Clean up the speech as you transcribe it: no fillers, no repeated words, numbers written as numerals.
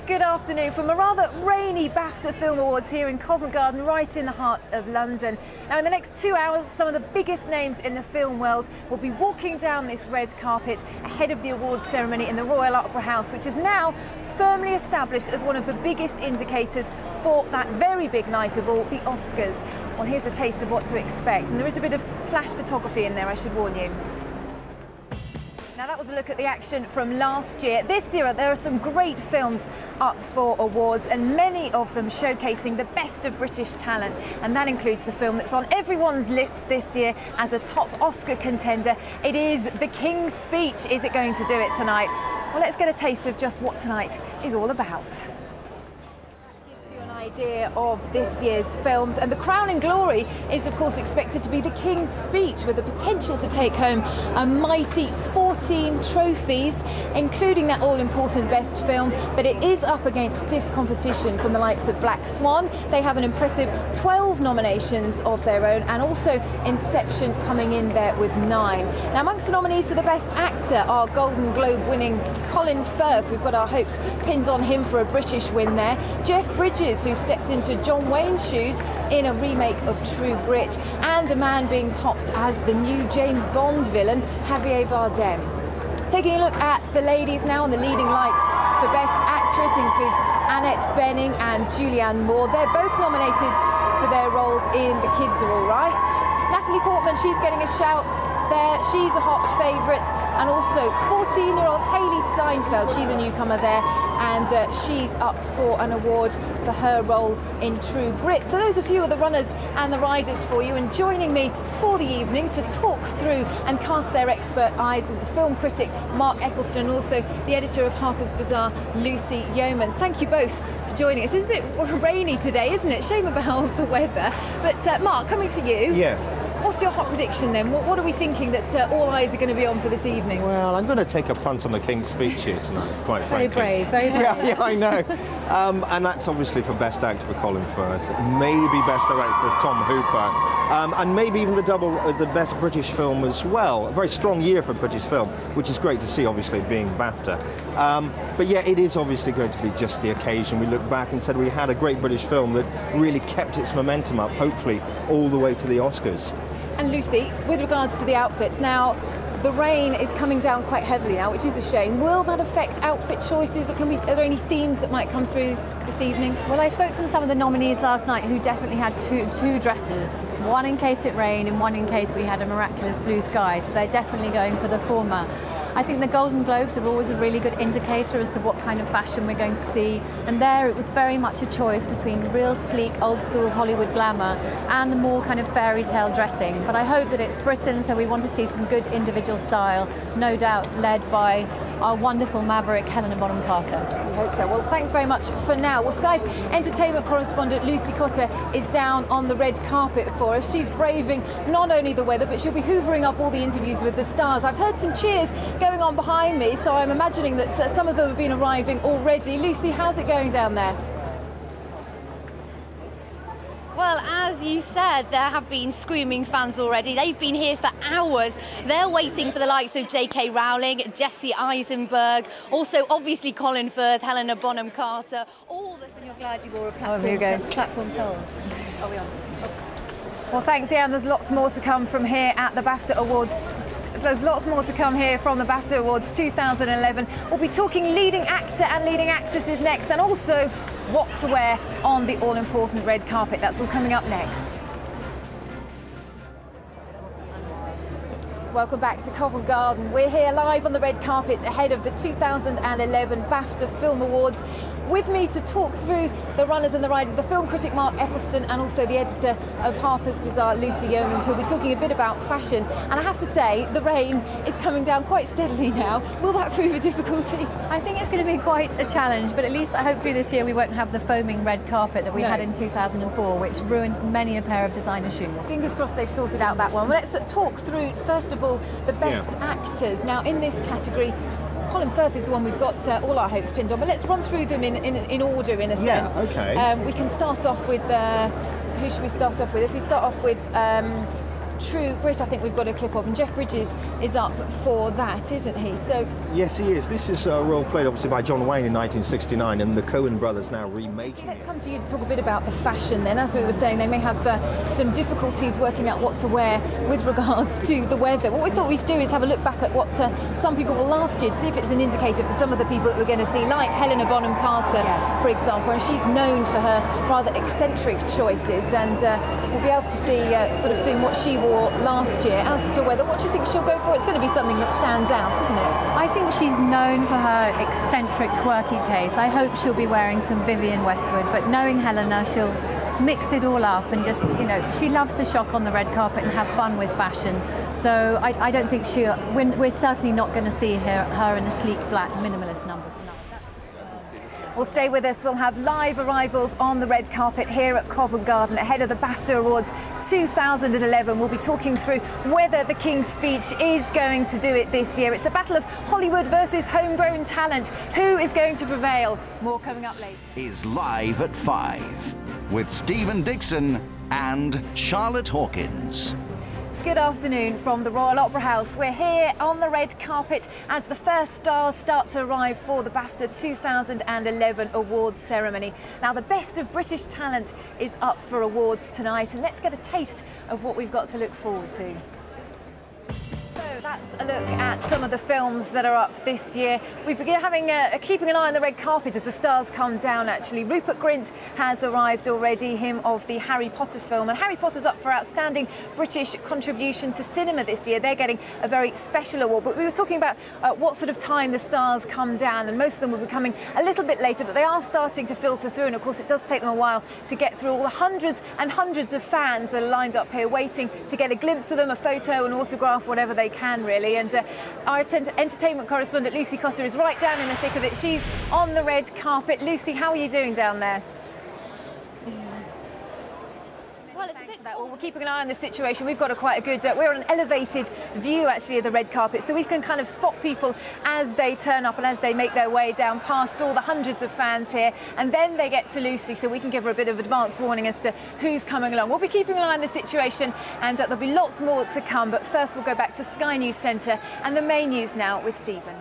Good afternoon from a rather rainy BAFTA Film Awards here in Covent Garden, right in the heart of London. Now, in the next 2 hours, some of the biggest names in the film world will be walking down this red carpet ahead of the awards ceremony in the Royal Opera House, which is now firmly established as one of the biggest indicators for that very big night of all, the Oscars. Well, here's a taste of what to expect, and there is a bit of flash photography in there, I should warn you. Now, that was a look at the action from last year. This year, there are some great films up for awards, and many of them showcasing the best of British talent. And that includes the film that's on everyone's lips this year as a top Oscar contender. It is The King's Speech. Is it going to do it tonight? Well, let's get a taste of just what tonight is all about. Idea of this year's films, and the crowning glory is of course expected to be The King's Speech, with the potential to take home a mighty 14 trophies, including that all-important best film. But it is up against stiff competition from the likes of Black Swan. They have an impressive 12 nominations of their own, and also Inception coming in there with 9. Now, amongst the nominees for the best actor are Golden Globe winning Colin Firth. We've got our hopes pinned on him for a British win there. Jeff Bridges, who stepped into John Wayne's shoes in a remake of True Grit, and a man being topped as the new James Bond villain, Javier Bardem. Taking a look at the ladies now, and the leading lights for Best Actress include Annette Bening and Julianne Moore. They're both nominated for their roles in The Kids Are All Right. Natalie Portman, she's getting a shout there. She's a hot favourite. And also 14-year-old Hayley Steinfeld, she's a newcomer there, and she's up for an award for her role in True Grit. So those are a few of the runners and the riders for you, and joining me for the evening to talk through and cast their expert eyes is the film critic Mark Eccleston, and also the editor of Harper's Bazaar, Lucy Yeomans. Thank you both for joining us. It's a bit rainy today, isn't it? Shame about the weather. But Mark, coming to you. Yeah. What's your hot prediction then? What are we thinking that all eyes are going to be on for this evening? Well, I'm going to take a punt on the King's Speech here tonight, quite frankly. Very brave, very brave. Yeah, I know. And that's obviously for Best Actor for Colin Firth, maybe Best Director for Tom Hooper, and maybe even the Best British Film as well. A very strong year for British film, which is great to see, obviously, being BAFTA. But yeah, it is obviously going to be just the occasion. We look back and said we had a great British film that really kept its momentum up, hopefully, all the way to the Oscars. And Lucy, with regards to the outfits, now the rain is coming down quite heavily now, which is a shame. Will that affect outfit choices, or are there any themes that might come through this evening? Well, I spoke to some of the nominees last night who definitely had two dresses, one in case it rained and one in case we had a miraculous blue sky, so they're definitely going for the former. I think the Golden Globes are always a really good indicator as to what kind of fashion we're going to see, and there it was very much a choice between real sleek, old-school Hollywood glamour and the more kind of fairy tale dressing. But I hope that it's Britain, so we want to see some good individual style, no doubt led by our wonderful maverick Helena Bonham Carter. We hope so. Well, thanks very much for now. Well, Sky's entertainment correspondent Lucy Cotter is down on the red carpet for us. She's braving not only the weather, but she'll be hoovering up all the interviews with the stars. I've heard some cheers going on behind me, so I'm imagining that some of them have been arriving already. Lucy, how's it going down there? Well, as you said, there have been screaming fans already. They've been here for hours. They're waiting for the likes of J.K. Rowling, Jesse Eisenberg, also obviously Colin Firth, Helena Bonham Carter, all the... And you're glad you wore a platform sole. Are we on? Well, thanks, yeah, and there's lots more to come from here at the BAFTA Awards. There's lots more to come here from the BAFTA Awards 2011. We'll be talking leading actor and leading actresses next, and also what to wear on the all-important red carpet. That's all coming up next. Welcome back to Covent Garden. We're here live on the red carpet ahead of the 2011 BAFTA Film Awards. With me to talk through the runners and the riders, the film critic Mark Eccleston, and also the editor of Harper's Bazaar, Lucy Yeomans, who'll be talking a bit about fashion. And I have to say, the rain is coming down quite steadily now. Will that prove a difficulty? I think it's going to be quite a challenge, but at least hopefully this year we won't have the foaming red carpet that we had in 2004, which ruined many a pair of designer shoes. Fingers crossed they've sorted out that one. Well, let's talk through, first of all, the best actors. Now, in this category, Colin Firth is the one we've got all our hopes pinned on, but let's run through them in order, in a sense. Yeah, okay. We can start off with, who should we start off with? If we start off with true grit I think we've got a clip of, and Jeff Bridges is up for that, isn't he? So yes, he is. This is a role played obviously by John Wayne in 1969, and the Coen brothers now remaking let's come to you to talk a bit about the fashion then. As we were saying, they may have some difficulties working out what to wear with regards to the weather. What we thought we'd do is have a look back at what some people wore last year to see if it's an indicator for some of the people that we're going to see, like Helena Bonham Carter, for example, and she's known for her rather eccentric choices, and we'll be able to see sort of soon what she wore last year. As to weather, what do you think she'll go for? It's going to be something that stands out, isn't it? I think she's known for her eccentric, quirky taste. I hope she'll be wearing some Vivienne Westwood, but knowing Helena, she'll mix it all up and just, you know, she loves to shock on the red carpet and have fun with fashion. So I don't think we're certainly not going to see her in a sleek black minimalist number tonight. Well, stay with us. We'll have live arrivals on the red carpet here at Covent Garden ahead of the BAFTA Awards 2011. We'll be talking through whether the King's Speech is going to do it this year. It's a battle of Hollywood versus homegrown talent. Who is going to prevail? More coming up later. Is live at 5 with Stephen Dixon and Charlotte Hawkins. Good afternoon from the Royal Opera House. We're here on the red carpet as the first stars start to arrive for the BAFTA 2011 awards ceremony. Now, the best of British talent is up for awards tonight, and let's get a taste of what we've got to look forward to. So that's a look at some of the films that are up this year. We've been keeping an eye on the red carpet as the stars come down, actually. Rupert Grint has arrived already, him of the Harry Potter film. And Harry Potter's up for Outstanding British Contribution to Cinema this year. They're getting a very special award. But we were talking about what sort of time the stars come down, and most of them will be coming a little bit later, but they are starting to filter through. And of course, it does take them a while to get through all the hundreds and hundreds of fans that are lined up here waiting to get a glimpse of them, a photo, an autograph, whatever they can, really. And our entertainment correspondent Lucy Cotter is right down in the thick of it. She's on the red carpet. Lucy, how are you doing down there? Well, it's a bit Well, we're keeping an eye on this situation. We've got quite a good, we're on an elevated view actually of the red carpet, so we can kind of spot people as they turn up and as they make their way down past all the hundreds of fans here, and then they get to Lucy, so we can give her a bit of advance warning as to who's coming along. We'll be keeping an eye on the situation, and there'll be lots more to come, but first we'll go back to Sky News Centre and the main news now with Stephen.